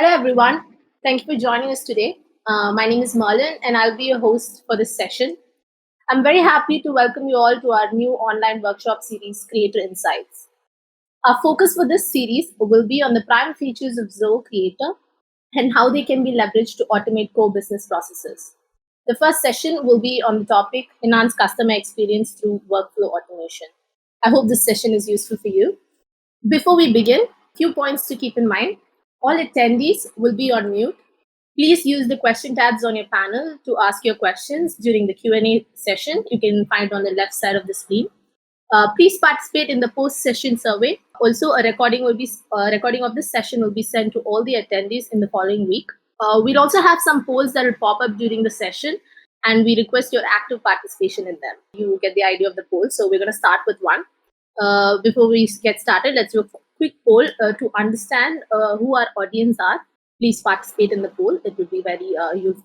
Hello, everyone. Thank you for joining us today. My name is Merlin, and I'll be your host for this session. I'm very happy to welcome you all to our new online workshop series, Creator Insights. Our focus for this series will be on the prime features of Zoho Creator and how they can be leveraged to automate core business processes. The first session will be on the topic Enhance Customer Experience through Workflow Automation. I hope this session is useful for you. Before we begin, few points to keep in mind. All attendees will be on mute. Please use the question tabs on your panel to ask your questions during the Q&A session. You can find it on the left side of the screen. Please participate in the post-session survey. Also, a recording of this session will be sent to all the attendees in the following week. We'll also have some polls that will pop up during the session, and we request your active participation in them. You get the idea of the poll. So we're going to start with one. Before we get started, let's do a quick poll to understand who our audience are. Please participate in the poll. It will be very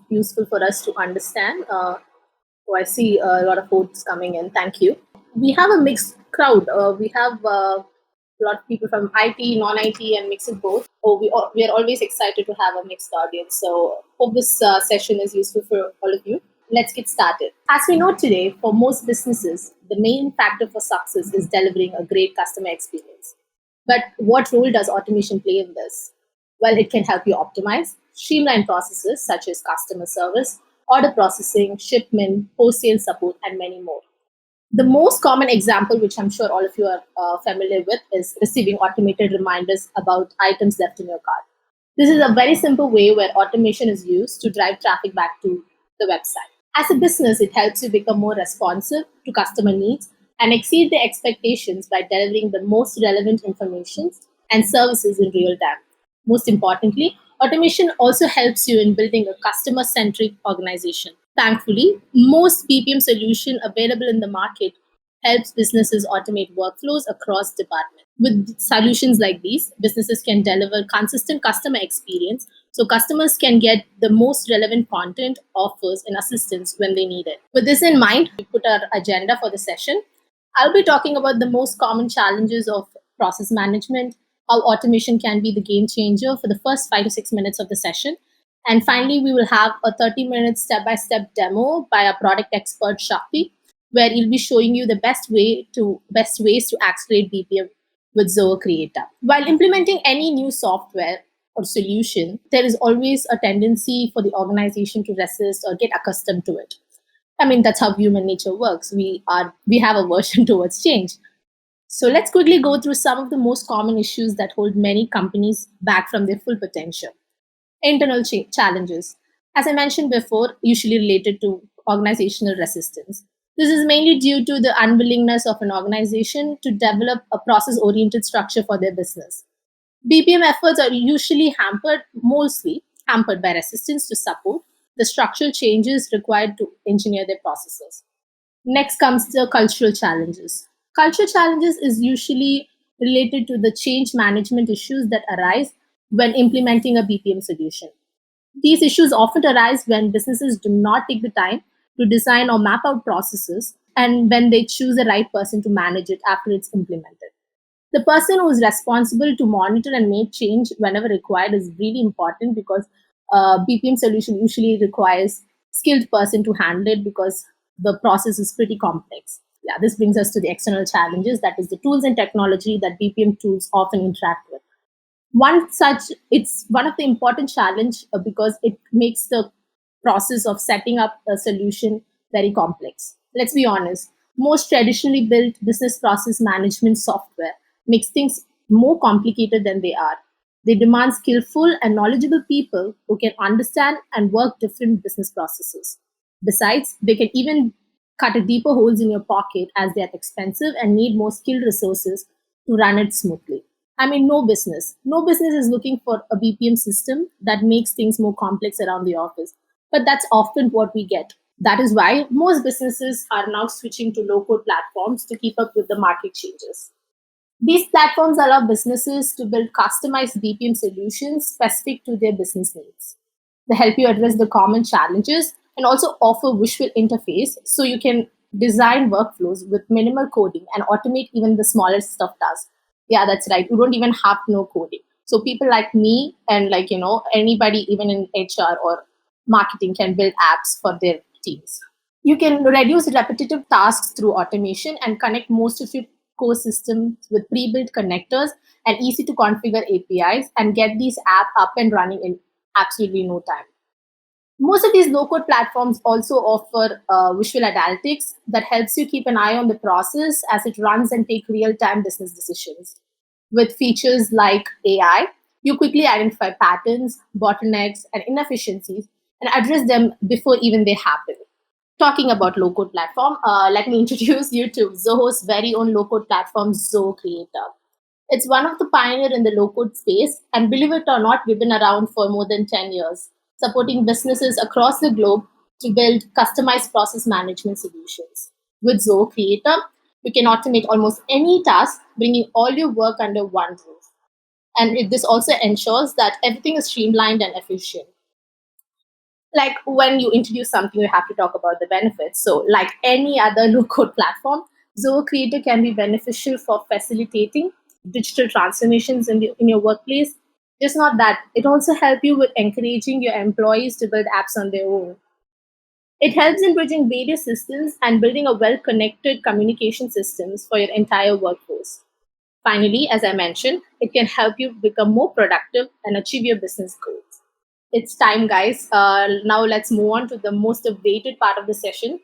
useful for us to understand. So I see a lot of votes coming in. Thank you. We have a mixed crowd. We have a lot of people from IT, non-IT, and mix of both. We are always excited to have a mixed audience. So hope this session is useful for all of you. Let's get started. As we know today, for most businesses, the main factor for success is delivering a great customer experience. But what role does automation play in this? Well, it can help you optimize, streamline processes such as customer service, order processing, shipment, post-sale support, and many more. The most common example, which I'm sure all of you are familiar with, is receiving automated reminders about items left in your cart. This is a very simple way where automation is used to drive traffic back to the website. As a business, it helps you become more responsive to customer needs and exceed their expectations by delivering the most relevant information and services in real time. Most importantly, automation also helps you in building a customer centric organization. Thankfully, most BPM solution available in the market helps businesses automate workflows across departments. With solutions like these, businesses can deliver consistent customer experience so customers can get the most relevant content, offers, and assistance when they need it. With this in mind, we put our agenda for the session. I'll be talking about the most common challenges of process management, how automation can be the game changer for the first 5 to 6 minutes of the session. And finally, we will have a 30-minute step-by-step demo by our product expert, Shakti, where he'll be showing you the best ways to accelerate BPM with Zoho Creator. While implementing any new software or solution, there is always a tendency for the organization to resist or get accustomed to it. I mean, that's how human nature works. We have aversion towards change. So let's quickly go through some of the most common issues that hold many companies back from their full potential. Internal challenges, as I mentioned before, usually related to organizational resistance. This is mainly due to the unwillingness of an organization to develop a process oriented structure for their business. BPM efforts are usually mostly hampered by resistance to support the structural changes required to engineer their processes. Next comes the cultural challenges. Cultural challenges is usually related to the change management issues that arise when implementing a BPM solution. These issues often arise when businesses do not take the time to design or map out processes and when they choose the right person to manage it after it's implemented. The person who is responsible to monitor and make change whenever required is really important because BPM solution usually requires skilled person to handle it because the process is pretty complex. Yeah, this brings us to the external challenges, that is the tools and technology that BPM tools often interact with. It's one of the important challenge because it makes the process of setting up a solution very complex. Let's be honest, most traditionally built business process management software makes things more complicated than they are. They demand skillful and knowledgeable people who can understand and work different business processes. Besides, they can even cut a deeper holes in your pocket as they are expensive and need more skilled resources to run it smoothly. I mean, no business is looking for a BPM system that makes things more complex around the office. But that's often what we get. That is why most businesses are now switching to low code platforms to keep up with the market changes. These platforms allow businesses to build customized BPM solutions specific to their business needs. They help you address the common challenges and also offer visual interface so you can design workflows with minimal coding and automate even the smallest of tasks. Yeah, that's right. You don't even have to know coding. So people like me and anybody even in HR or marketing can build apps for their teams. You can reduce repetitive tasks through automation and connect most of your core systems with pre-built connectors and easy to configure APIs and get these app up and running in absolutely no time. Most of these low-code platforms also offer visual analytics that helps you keep an eye on the process as it runs and take real-time business decisions. With features like AI, you quickly identify patterns, bottlenecks, and inefficiencies and address them before even they happen. Talking about low-code platform, let me introduce you to Zoho's very own low-code platform, Zoho Creator. It's one of the pioneer in the low-code space, and believe it or not, we've been around for more than 10 years, supporting businesses across the globe to build customized process management solutions. With Zoho Creator, you can automate almost any task, bringing all your work under one roof. And this also ensures that everything is streamlined and efficient. Like when you introduce something, you have to talk about the benefits. So, like any other low code platform, Zoho Creator can be beneficial for facilitating digital transformations in your workplace. Just not that, it also helps you with encouraging your employees to build apps on their own. It helps in bridging various systems and building a well connected communication systems for your entire workforce. Finally, as I mentioned, it can help you become more productive and achieve your business goals. It's time, guys. Now let's move on to the most awaited part of the session.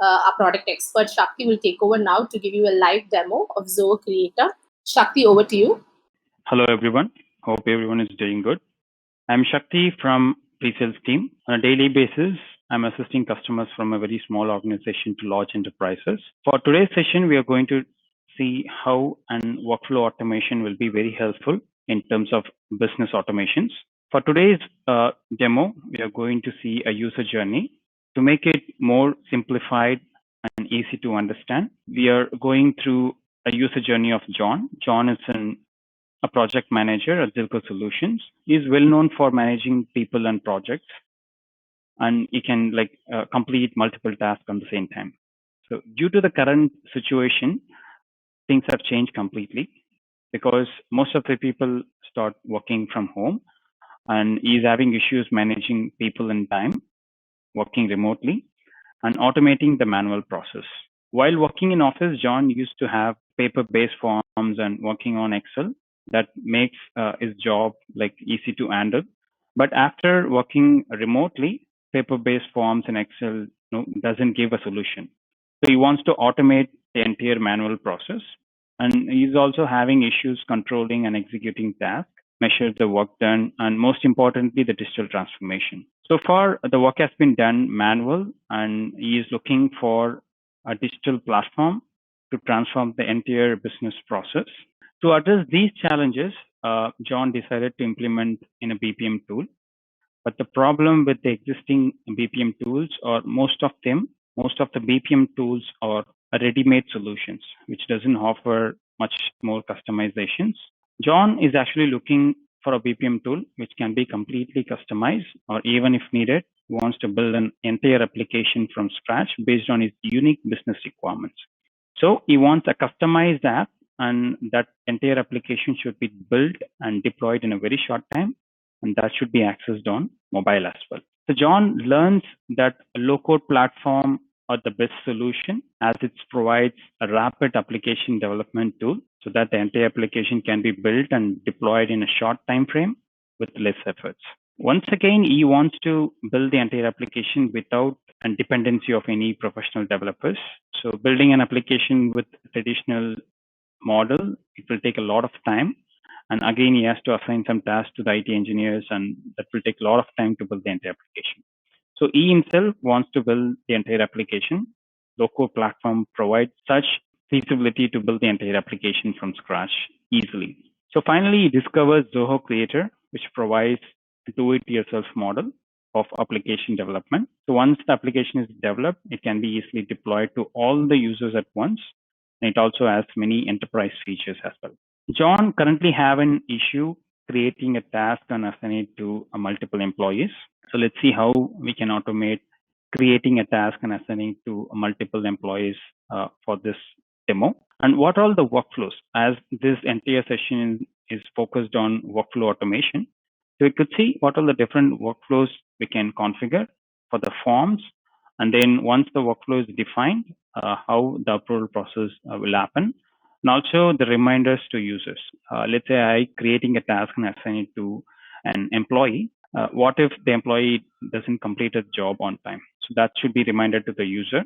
Our product expert Shakti will take over now to give you a live demo of Zoho Creator. Shakti, over to you. Hello, everyone. Hope everyone is doing good. I'm Shakti from pre-sales team. On a daily basis, I'm assisting customers from a very small organization to large enterprises. For today's session, we are going to see how and workflow automation will be very helpful in terms of business automations. For today's demo, we are going to see a user journey. To make it more simplified and easy to understand, we are going through a user journey of John. John is a project manager at Zilko Solutions. He's well known for managing people and projects, and he can complete multiple tasks on the same time. So due to the current situation, things have changed completely because most of the people start working from home, and he's having issues managing people and time, working remotely, and automating the manual process. While working in office, John used to have paper-based forms and working on Excel that makes his job easy to handle. But after working remotely, paper-based forms and Excel doesn't give a solution. So he wants to automate the entire manual process. And he's also having issues controlling and executing tasks, measure the work done, and most importantly, the digital transformation. So far, the work has been done manual, and he is looking for a digital platform to transform the entire business process. To address these challenges, John decided to implement in a BPM tool. But the problem with the existing BPM tools, or most of the BPM tools are ready-made solutions, which doesn't offer much more customizations. John is actually looking for a BPM tool which can be completely customized, or even if needed, wants to build an entire application from scratch based on his unique business requirements. So he wants a customized app, and that entire application should be built and deployed in a very short time, and that should be accessed on mobile as well. So John learns that a low-code platform are the best solution, as it provides a rapid application development tool so that the entire application can be built and deployed in a short time frame with less efforts. Once again, he wants to build the entire application without a dependency of any professional developers. So building an application with traditional model, it will take a lot of time. And again, he has to assign some tasks to the IT engineers, and that will take a lot of time to build the entire application. So he himself wants to build the entire application. Low-code platform provides such feasibility to build the entire application from scratch easily. So finally, he discovers Zoho Creator, which provides a do-it-yourself model of application development. So once the application is developed, it can be easily deployed to all the users at once. And it also has many enterprise features as well. John currently have an issue creating a task and assigning it to multiple employees. So let's see how we can automate creating a task and assigning it to multiple employees for this demo. And what are all the workflows? As this entire session is focused on workflow automation. So we could see what are the different workflows we can configure for the forms. And then once the workflow is defined, how the approval process will happen. And also the reminders to users. Let's say I creating a task and assign it to an employee. What if the employee doesn't complete a job on time? So that should be reminded to the user.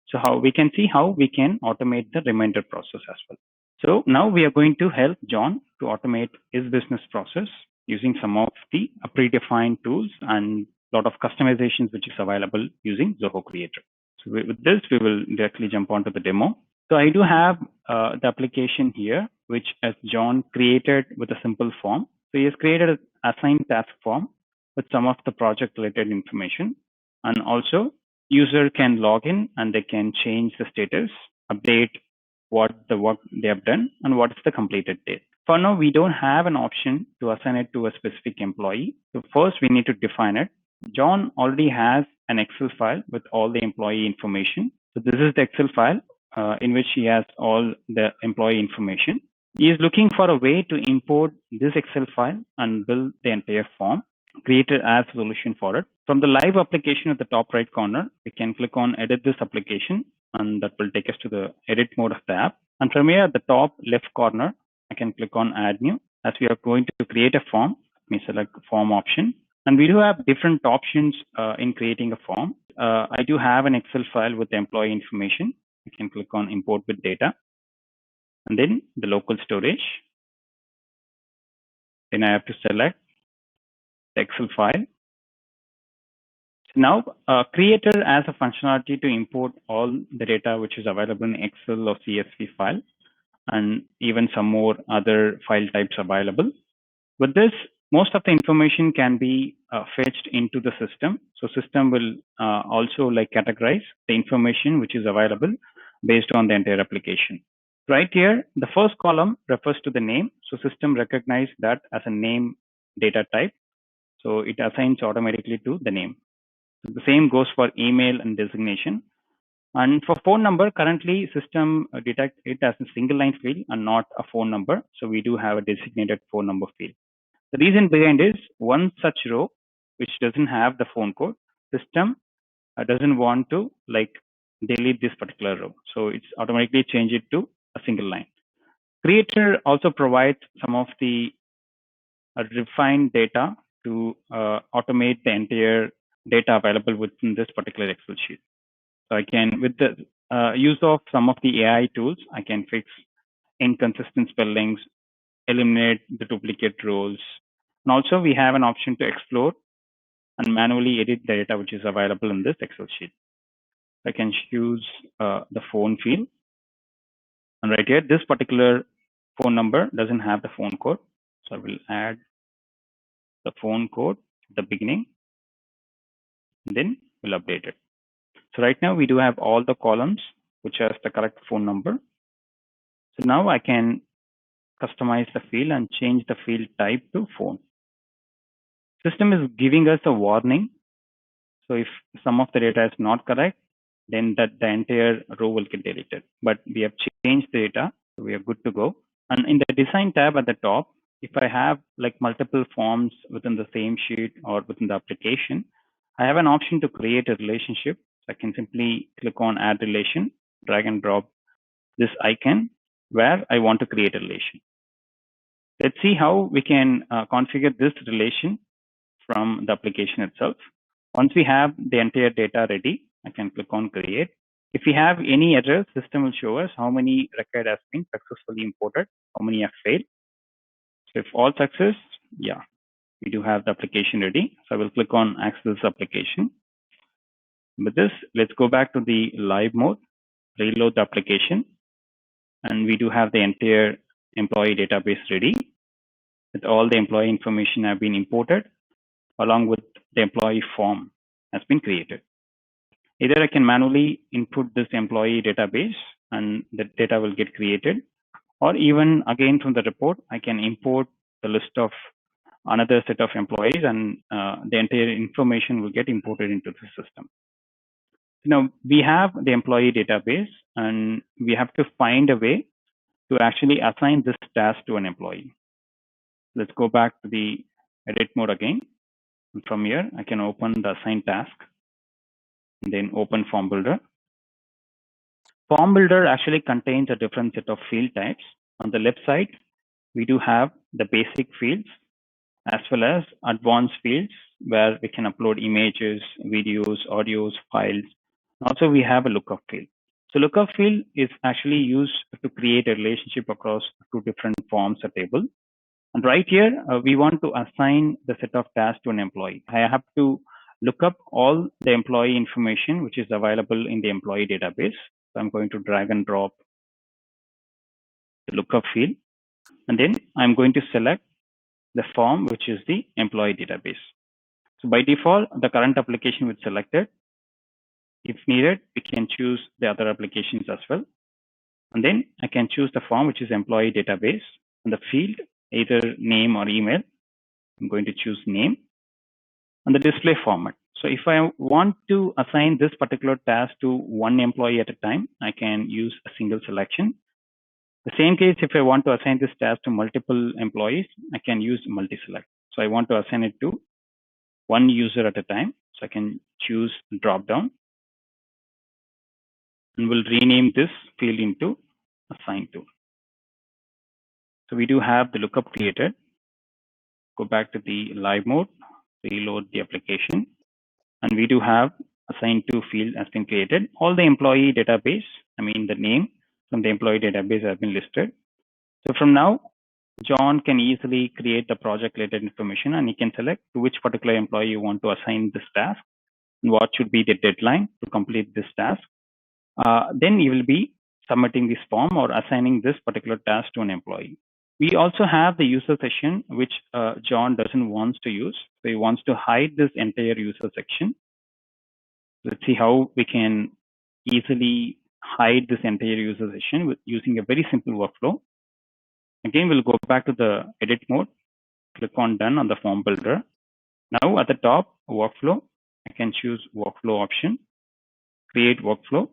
So how we can see how we can automate the reminder process as well. So now we are going to help John to automate his business process using some of the predefined tools and a lot of customizations which is available using Zoho Creator. So with this, we will directly jump onto the demo. So I do have the application here, which as John created with a simple form. So he has created an assigned task form with some of the project related information, and also user can log in and they can change the status, update what the work they have done and what is the completed date. For now, we don't have an option to assign it to a specific employee. So first we need to define it. John already has an Excel file with all the employee information. So this is the Excel file in which he has all the employee information. He is looking for a way to import this Excel file and build the entire form, create it as a solution for it. From the live application at the top right corner, we can click on edit this application, and that will take us to the edit mode of the app. And from here at the top left corner, I can click on add new. As we are going to create a form, let me select form option. And we do have different options in creating a form. I do have an Excel file with the employee information. I can click on import with data, and then the local storage. Then I have to select the Excel file. So now Creator has a functionality to import all the data which is available in Excel or CSV file, and even some more other file types available. With this, most of the information can be fetched into the system. So system will also like categorize the information which is available based on the entire application. Right here, the first column refers to the name. So system recognize that as a name data type. So it assigns automatically to the name. So the same goes for email and designation. And for phone number, currently system detects it as a single line field and not a phone number. So we do have a designated phone number field. The reason behind is one such row which doesn't have the phone code, system doesn't want to like delete this particular row. So it's automatically change it to a single line. Creator also provides some of the refined data to automate the entire data available within this particular Excel sheet. So I can, with the use of some of the AI tools, I can fix inconsistent spellings, eliminate the duplicate rows. And also we have an option to explore and manually edit the data which is available in this Excel sheet. I can choose the phone field. And right here, this particular phone number doesn't have the phone code. So I will add the phone code at the beginning, and then we'll update it. So right now we do have all the columns which has the correct phone number. So now I can customize the field and change the field type to phone. System is giving us a warning. So if some of the data is not correct, then that the entire row will get deleted. But we have changed the data, so we are good to go. And in the design tab at the top, if I have like multiple forms within the same sheet or within the application, I have an option to create a relationship. So I can simply click on add relation, drag and drop this icon where I want to create a relation. Let's see how we can configure this relation from the application itself. Once we have the entire data ready, I can click on create. If we have any errors, system will show us how many record has been successfully imported, how many have failed. So if all success, yeah, we do have the application ready. So I will click on access application. With this, let's go back to the live mode, reload the application, and we do have the entire employee database ready with all the employee information have been imported along with the employee form has been created. Either I can manually input this employee database and the data will get created, or even again from the report, I can import the list of another set of employees and the entire information will get imported into the system. Now we have the employee database and we have to find a way to actually assign this task to an employee. Let's go back to the edit mode again. And from here, I can open the assign task and then open form builder. Form builder actually contains a different set of field types. On the left side, we do have the basic fields as well as advanced fields where we can upload images, videos, audios, files. Also, we have a lookup field. So lookup field is actually used to create a relationship across two different forms or table. And right here, we want to assign the set of tasks to an employee. I have to look up all the employee information which is available in the employee database. So I'm going to drag and drop the lookup field. And then I'm going to select the form, which is the employee database. So by default, the current application was selected. If needed, we can choose the other applications as well. And then I can choose the form, which is employee database, and the field, either name or email. I'm going to choose name and the display format. So if I want to assign this particular task to one employee at a time, I can use a single selection. The same case, if I want to assign this task to multiple employees, I can use multi-select. So I want to assign it to one user at a time. So I can choose drop down and we'll rename this field into assign to. So we do have the lookup created. Go back to the live mode, reload the application, and we do have assign to field has been created. All the employee database, the name from the employee database has been listed. So from now, John can easily create the project related information and he can select to which particular employee you want to assign this task and what should be the deadline to complete this task. Then you will be submitting this form or assigning this particular task to an employee. We also have the user section, which John doesn't want to use. So he wants to hide this entire user section. Let's see how we can easily hide this entire user section with using a very simple workflow. Again, we'll go back to the edit mode, click on done on the form builder. Now at the top, workflow, I can choose workflow option, create workflow.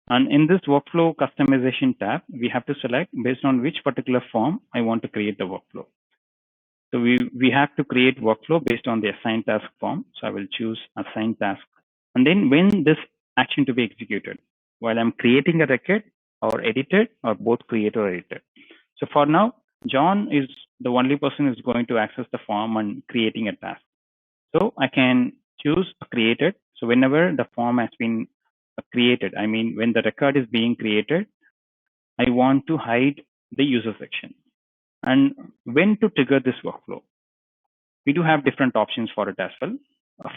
And in this workflow customization tab, we have to select based on which particular form I want to create the workflow. So we have to create workflow based on the assign task form. So I will choose assign task. And then when this action to be executed, while I'm creating a record or edited or both create or edited. So for now, John is the only person who's going to access the form and creating a task. So I can choose created. So whenever the form has been created, when the record is being created, I want to hide the user section. And when to trigger this workflow, we do have different options for it as well.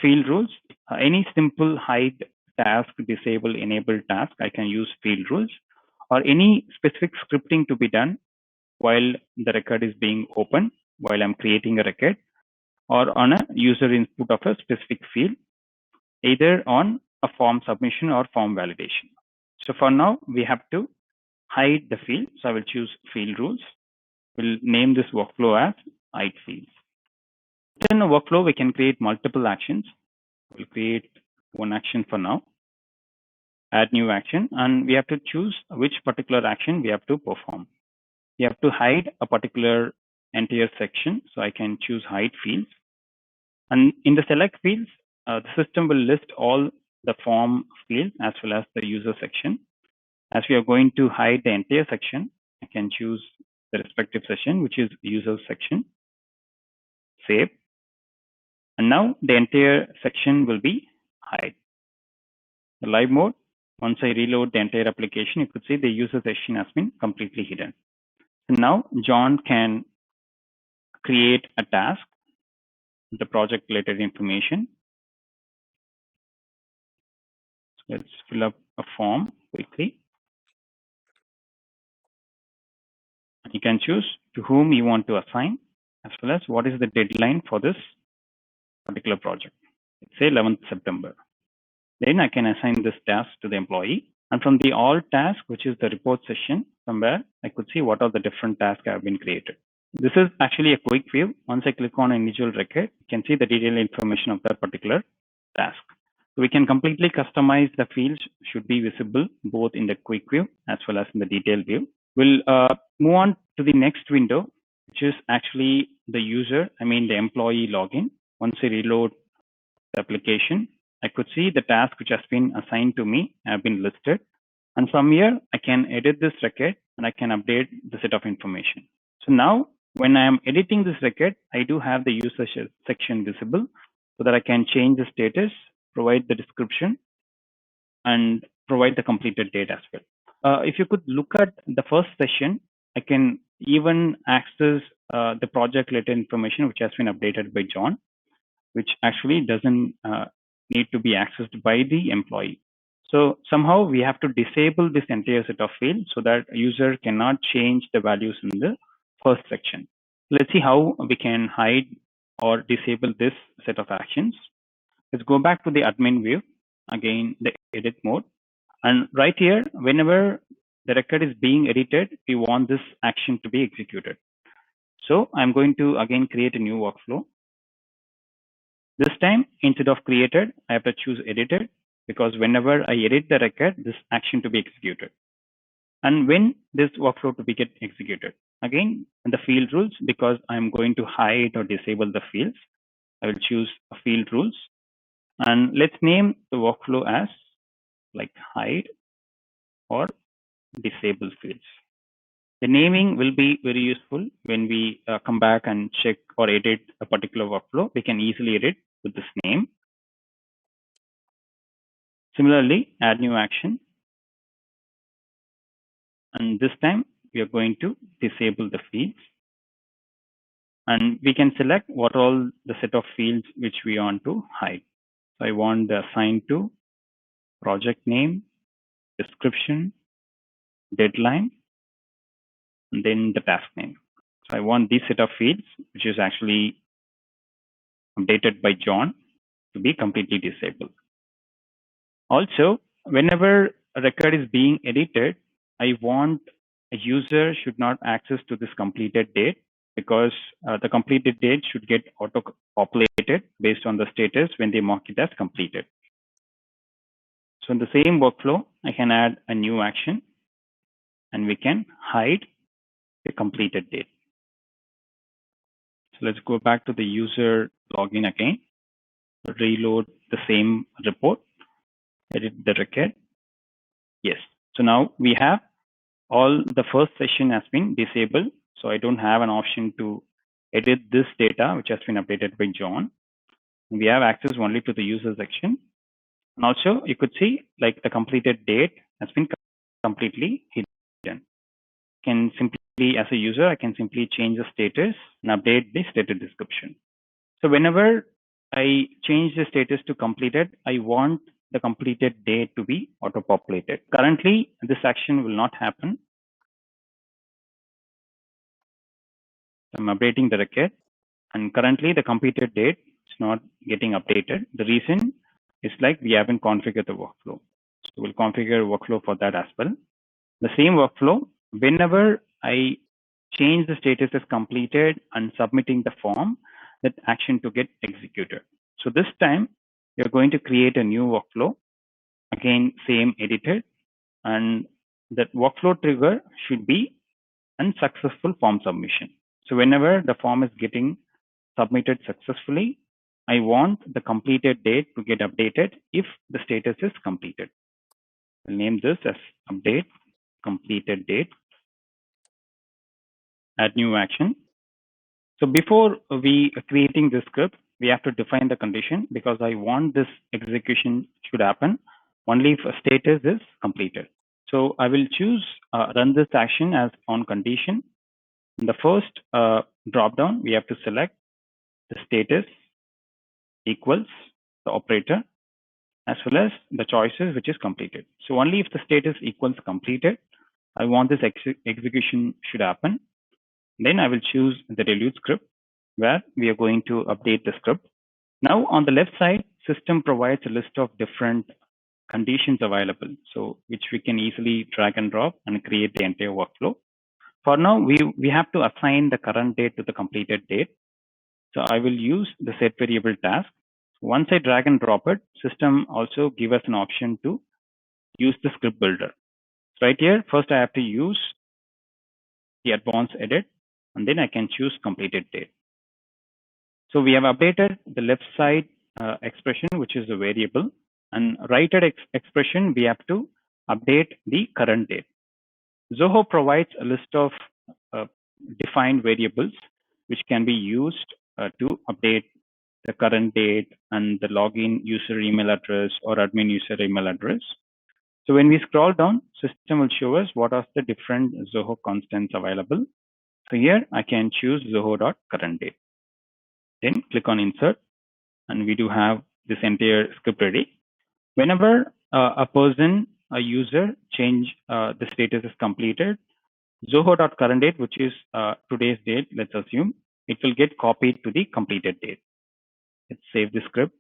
Field rules, any simple hide task, disable, enable task, I can use field rules, or any specific scripting to be done while the record is being open, while I'm creating a record, or on a user input of a specific field, either on a form submission or form validation. So for now, we have to hide the field. So I will choose field rules. We'll name this workflow as hide fields. Within a workflow, we can create multiple actions. We'll create one action for now, add new action, and we have to choose which particular action we have to perform. We have to hide a particular entire section. So I can choose hide fields. And in the select fields, the system will list all the form fields as well as the user section. As we are going to hide the entire section, I can choose the respective section, which is user section, save. And now the entire section will be hide. The live mode, once I reload the entire application, you could see the user section has been completely hidden. So now John can create a task, the project related information. So let's fill up a form quickly. You can choose to whom you want to assign, as well as what is the deadline for this particular project. Let's say 11th September. Then I can assign this task to the employee. And from the all task, which is the report session, somewhere I could see what are the different tasks have been created. This is actually a quick view. Once I click on an individual record, you can see the detailed information of that particular task. So we can completely customize the fields, should be visible both in the quick view as well as in the detailed view. We'll move on to the next window, which is actually the user, the employee login. Once I reload the application, I could see the task which has been assigned to me have been listed. And from here, I can edit this record and I can update the set of information. So now when I am editing this record, I do have the user section visible so that I can change the status, provide the description, and provide the completed date as well. If you could look at the first session, I can even access the project related information which has been updated by John, which actually doesn't need to be accessed by the employee. So somehow we have to disable this entire set of fields so that a user cannot change the values in the first section. Let's see how we can hide or disable this set of actions. Let's go back to the admin view, again the edit mode. And right here, whenever the record is being edited, we want this action to be executed. So I'm going to again create a new workflow. This time, instead of created, I have to choose edited, because whenever I edit the record, this action to be executed. And when this workflow to be get executed, again, in the field rules, because I'm going to hide or disable the fields, I will choose field rules. And let's name the workflow as like hide or disable fields. The naming will be very useful when we come back and check or edit a particular workflow. We can easily edit with this name. Similarly, add new action. And this time we are going to disable the fields. And we can select what all the set of fields which we want to hide. So I want the assign to, project name, description, deadline, and then the task name. So I want this set of fields, which is actually updated by John, to be completely disabled. Also, whenever a record is being edited, I want a user should not access to this completed date, because the completed date should get auto-populated based on the status when they mark it as completed. So in the same workflow, I can add a new action and we can hide the completed date. So let's go back to the user login again, reload the same report, edit the record. Yes. So now we have all the first session has been disabled. So I don't have an option to edit this data, which has been updated by John. We have access only to the user section. And also you could see like the completed date has been completely hidden. Can simply, as a user, I can simply change the status and update the status description. So whenever I change the status to completed, I want the completed date to be auto-populated. Currently, this action will not happen. I'm updating the record, and currently the completed date is not getting updated. The reason is like we haven't configured the workflow. So we'll configure a workflow for that as well. The same workflow, whenever I change the status as completed and submitting the form, that action to get executed. So this time you're going to create a new workflow. Again, same edited, and that workflow trigger should be unsuccessful form submission. So whenever the form is getting submitted successfully, I want the completed date to get updated if the status is completed. I'll name this as update completed date. Add new action. So before we creating this script, we have to define the condition, because I want this execution should happen only if a status is completed. So I will choose run this action as on condition. In the first drop down, we have to select the status equals the operator as well as the choices which is completed. So only if the status equals completed, I want this execution should happen. Then I will choose the delude script, where we are going to update the script. Now on the left side, system provides a list of different conditions available, so which we can easily drag and drop and create the entire workflow. For now, we have to assign the current date to the completed date. So I will use the set variable task. Once I drag and drop it, system also give us an option to use the script builder. So right here, first I have to use the advanced edit. and then I can choose completed date. So we have updated the left side expression, which is a variable, and right side expression, we have to update the current date. Zoho provides a list of defined variables which can be used to update the current date and the login user email address or admin user email address. So when we scroll down, system will show us what are the different Zoho constants available. So here I can choose Zoho.current date. Then click on insert, and we do have this entire script ready. Whenever a user change the status is completed, Zoho.current date, which is today's date, let's assume, it will get copied to the completed date. Let's save the script.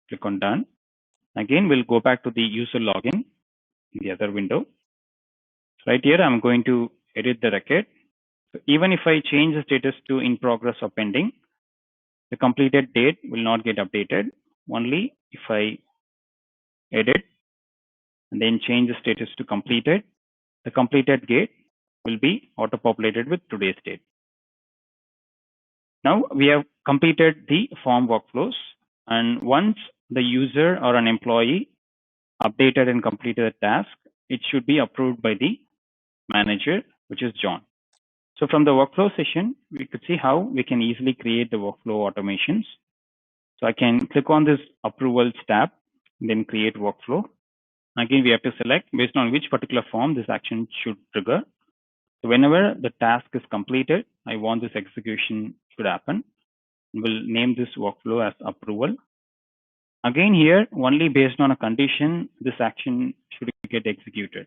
Click on done. Again, we'll go back to the user login in the other window. Right here, I'm going to edit the record. So even if I change the status to in progress or pending, the completed date will not get updated. Only if I edit and then change the status to completed, the completed date will be auto-populated with today's date. Now we have completed the form workflows, and once the user or an employee updated and completed the task, it should be approved by the manager, which is John. So from the workflow session, we could see how we can easily create the workflow automations. So I can click on this approvals tab, then create workflow. Again, we have to select based on which particular form this action should trigger. So whenever the task is completed, I want this execution should happen. We'll name this workflow as approval. Again, here, only based on a condition, this action should get executed,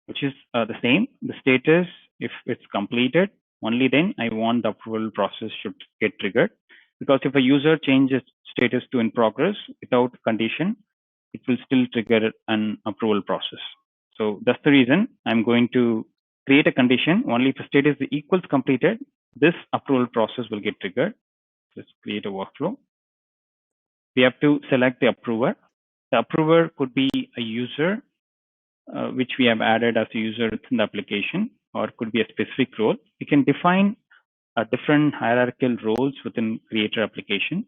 which is the same. The status, if it's completed, only then I want the approval process should get triggered. Because if a user changes status to in progress without condition, it will still trigger an approval process. So that's the reason I'm going to create a condition. Only if the status equals completed, this approval process will get triggered. Let's create a workflow. We have to select the approver. The approver could be a user, which we have added as a user within the application, or could be a specific role. We can define different hierarchical roles within creator application.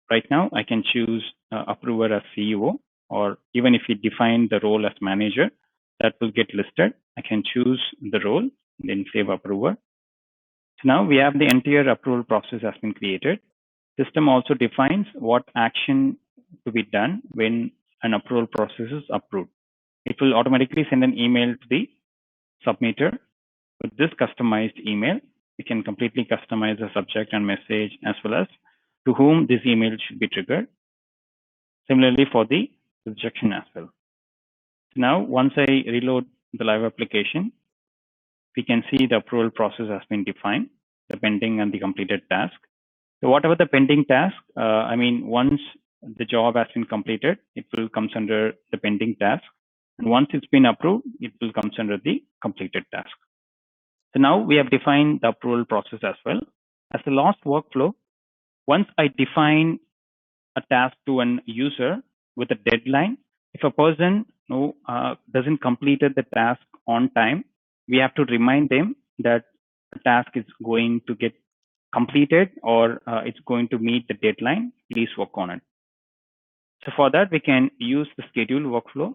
Right now, I can choose approver as CEO, or even if we define the role as manager, that will get listed. I can choose the role, then save approver. So now we have the entire approval process has been created. System also defines what action to be done when an approval process is approved. It will automatically send an email to the submitter with this customized email. We can completely customize the subject and message as well as to whom this email should be triggered. Similarly for the rejection as well. Now, once I reload the live application, we can see the approval process has been defined, the pending and the completed task. So whatever the pending task, once the job has been completed, it will comes under the pending task. And once it's been approved, it will comes under the completed task. So now we have defined the approval process as well. As the last workflow, once I define a task to an user with a deadline, if a person doesn't complete the task on time, we have to remind them that the task is going to get completed or it's going to meet the deadline. Please work on it. So for that, we can use the schedule workflow,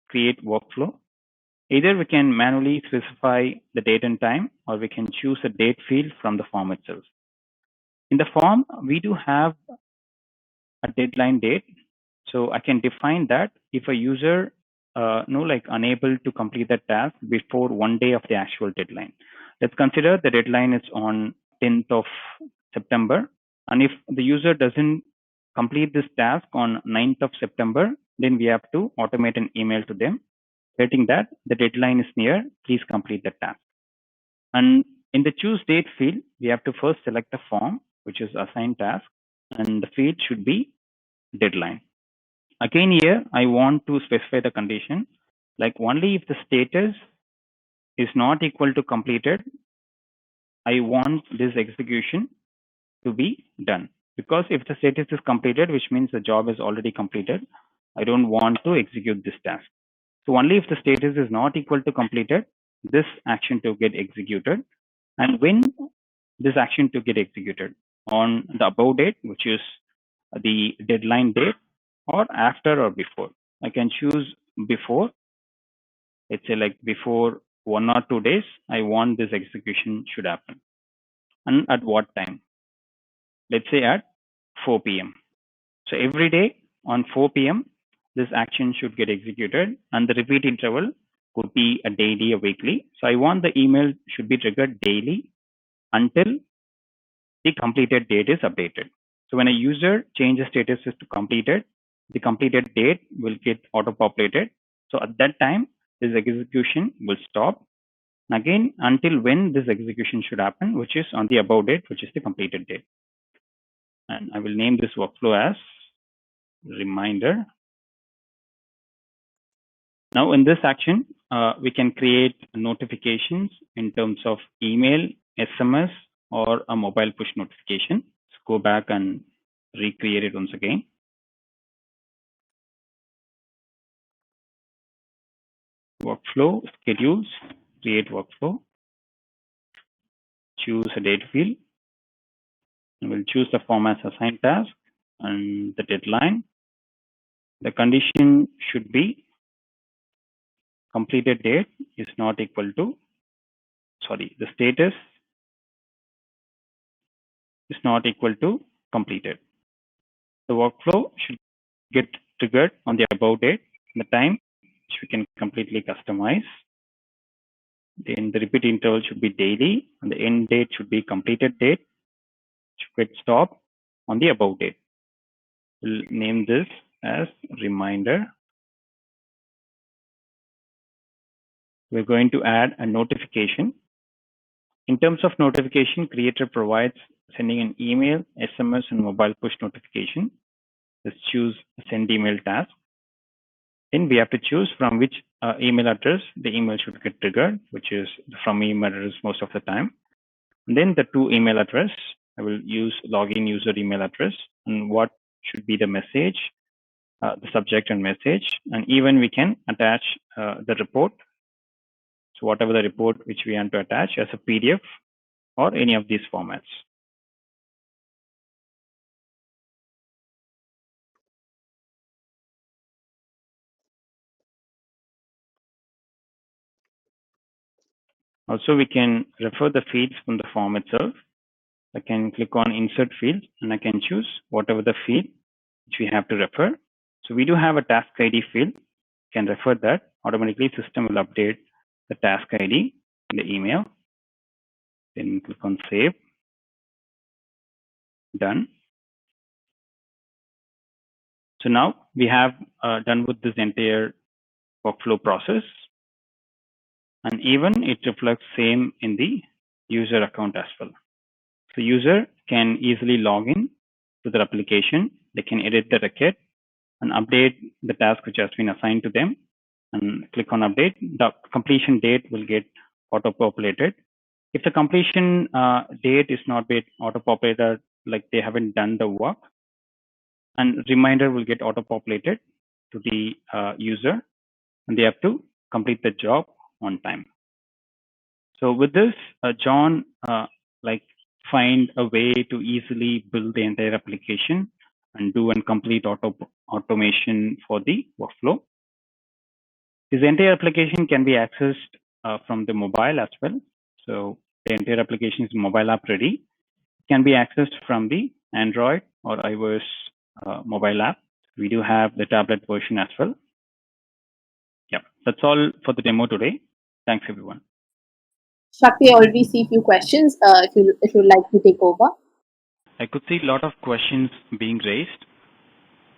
create workflow. Either we can manually specify the date and time, or we can choose a date field from the form itself. In the form, we do have a deadline date. So I can define that if a user unable to complete the task before 1 day of the actual deadline. Let's consider the deadline is on 10th of September. And if the user doesn't complete this task on 9th of September, then we have to automate an email to them stating that the deadline is near, please complete the task. And in the choose date field, we have to first select the form, which is assign task, and the field should be deadline. Again, here, I want to specify the condition, like only if the status is not equal to completed, I want this execution to be done. Because if the status is completed, which means the job is already completed, I don't want to execute this task. So only if the status is not equal to completed, this action to get executed and when this action to get executed on the above date, which is the deadline date, or after or before. I can choose before. Let's say like before 1 or 2 days, I want this execution should happen. And at what time? Let's say at 4 p.m. So every day on 4 p.m., this action should get executed and the repeat interval could be a daily or weekly. So I want the email should be triggered daily until the completed date is updated. So when a user changes statuses to completed, the completed date will get auto-populated. So at that time, this execution will stop. Again, until when this execution should happen, which is on the above date, which is the completed date. And I will name this workflow as reminder. Now in this action, we can create notifications in terms of email, SMS, or a mobile push notification. Let's go back and recreate it once again. Workflow, schedules, create workflow, choose a date field. We'll choose the form as assigned task and the deadline. The condition should be completed date is not equal to, the status is not equal to completed. The workflow should get triggered on the above date, the time which we can completely customize. Then the repeat interval should be daily and the end date should be completed date, should get stopped on the above date. We'll name this as reminder. We're going to add a notification. In terms of notification, creator provides sending an email, SMS, and mobile push notification. Let's choose send email task. Then we have to choose from which email address the email should get triggered, which is from email address most of the time. And then the to email address, I will use login user email address and what should be the message, the subject and message. And even we can attach the report. So whatever the report which we want to attach as a PDF or any of these formats. Also, we can refer the fields from the form itself. I can click on insert field and I can choose whatever the field which we have to refer. So we do have a task ID field. You can refer that. Automatically system will update the task ID in the email. Then click on save. Done. So now we have done with this entire workflow process. And even it reflects same in the user account as well. The user can easily log in to their application. They can edit the record and update the task which has been assigned to them and click on update. The completion date will get auto-populated. If the completion date is not been auto-populated, like they haven't done the work, and reminder will get auto-populated to the user and they have to complete the job on time. So with this, John, find a way to easily build the entire application and do and complete automation for the workflow. This entire application can be accessed from the mobile as well. So the entire application is mobile app ready. It can be accessed from the Android or iOS mobile app. We do have the tablet version as well. Yeah, that's all for the demo today. Thanks, everyone. Shakti, I already see a few questions. If you'd like to take over. I could see a lot of questions being raised.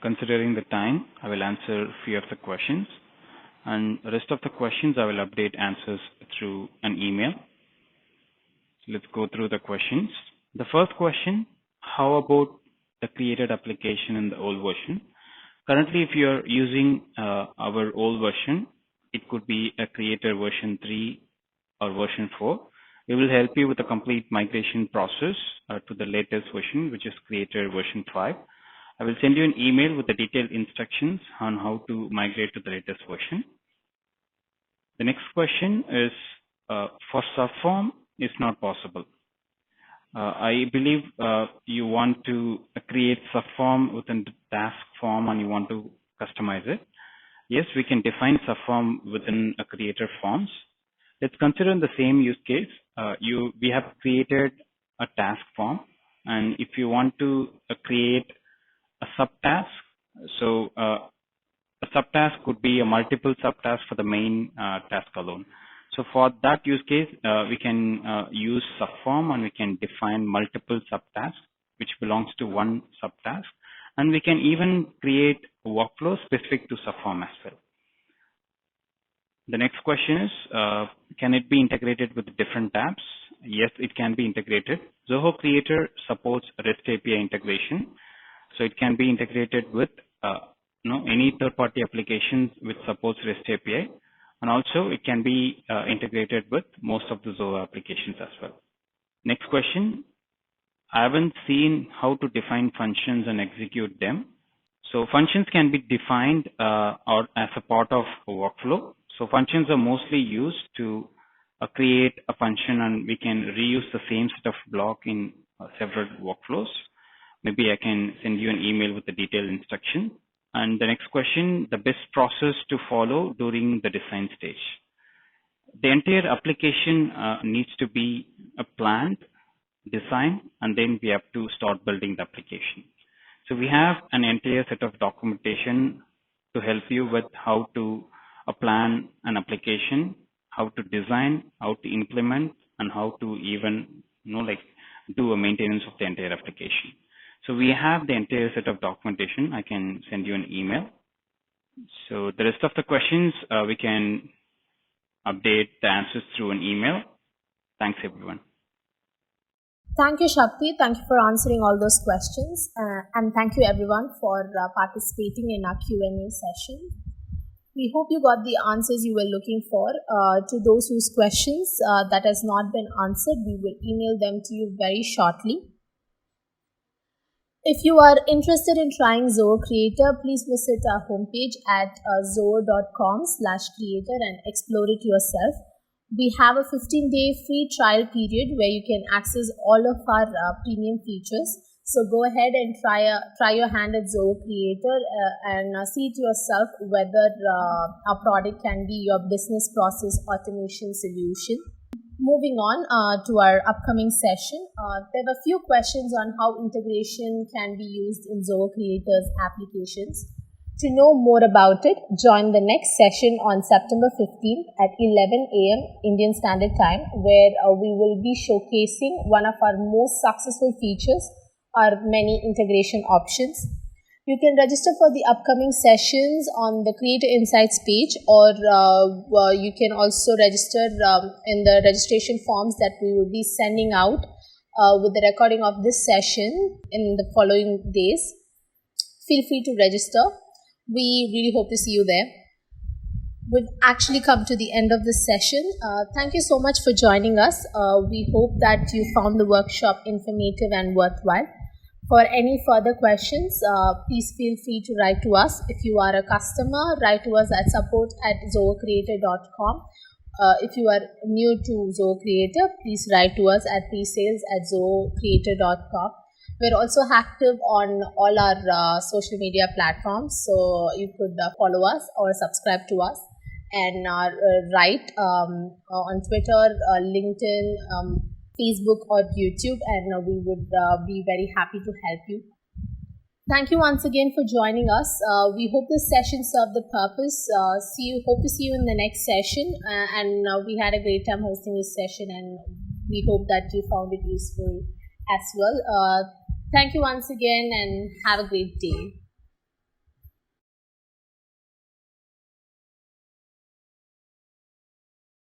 Considering the time, I will answer a few of the questions. And the rest of the questions, I will update answers through an email. So let's go through the questions. The first question, how about the created application in the old version? Currently, if you're using our old version, it could be a creator version 3 or version 4. We will help you with the complete migration process to the latest version, which is creator version 5. I will send you an email with the detailed instructions on how to migrate to the latest version. The next question is, for subform, it's not possible. I believe you want to create subform within the task form and you want to customize it. Yes, we can define subform within a creator forms. Let's consider in the same use case. We have created a task form, and if you want to create a subtask, so a subtask could be a multiple subtask for the main task alone. So for that use case, we can use subform and we can define multiple subtasks which belongs to one subtask, and we can even create workflows specific to subform as well. The next question is, can it be integrated with different tabs? Yes, it can be integrated. Zoho Creator supports REST API integration, so it can be integrated with any third-party applications which supports REST API, and also it can be integrated with most of the Zoho applications as well. Next question, I haven't seen how to define functions and execute them. So functions can be defined or as a part of a workflow. So functions are mostly used to create a function, and we can reuse the same set of block in several workflows. Maybe I can send you an email with the detailed instruction. And the next question, the best process to follow during the design stage. The entire application needs to be planned, designed, and then we have to start building the application. So we have an entire set of documentation to help you with how to plan an application, how to design, how to implement, and how to even do a maintenance of the entire application. So we have the entire set of documentation. I can send you an email. So the rest of the questions, we can update the answers through an email. Thanks, everyone. Thank you, Shakti. Thank you for answering all those questions. And thank you, everyone, for participating in our Q&A session. We hope you got the answers you were looking for. To those whose questions that has not been answered, we will email them to you very shortly. If you are interested in trying Zoho Creator, please visit our homepage at zoho.com/creator and explore it yourself. We have a 15-day free trial period where you can access all of our premium features. So go ahead and try your hand at Zoho Creator and see it yourself whether our product can be your business process automation solution. Moving on to our upcoming session, there were a few questions on how integration can be used in Zoho Creator's applications. To know more about it, join the next session on September 15th at 11 a.m. Indian Standard Time, where we will be showcasing one of our most successful features, our many integration options. You can register for the upcoming sessions on the Creator Insights page, or you can also register in the registration forms that we will be sending out with the recording of this session in the following days. Feel free to register. We really hope to see you there. We've actually come to the end of this session. Thank you so much for joining us. We hope that you found the workshop informative and worthwhile. For any further questions, please feel free to write to us. If you are a customer, write to us at support@zohocreator.com. If you are new to Zoho Creator, please write to us at presales@zohocreator.com. We're also active on all our social media platforms, so you could follow us or subscribe to us and write on Twitter, LinkedIn, Facebook or YouTube, and we would be very happy to help you. Thank you once again for joining us. We hope this session served the purpose. Hope to see you in the next session. And we had a great time hosting this session, and we hope that you found it useful as well. Thank you once again, and have a great day.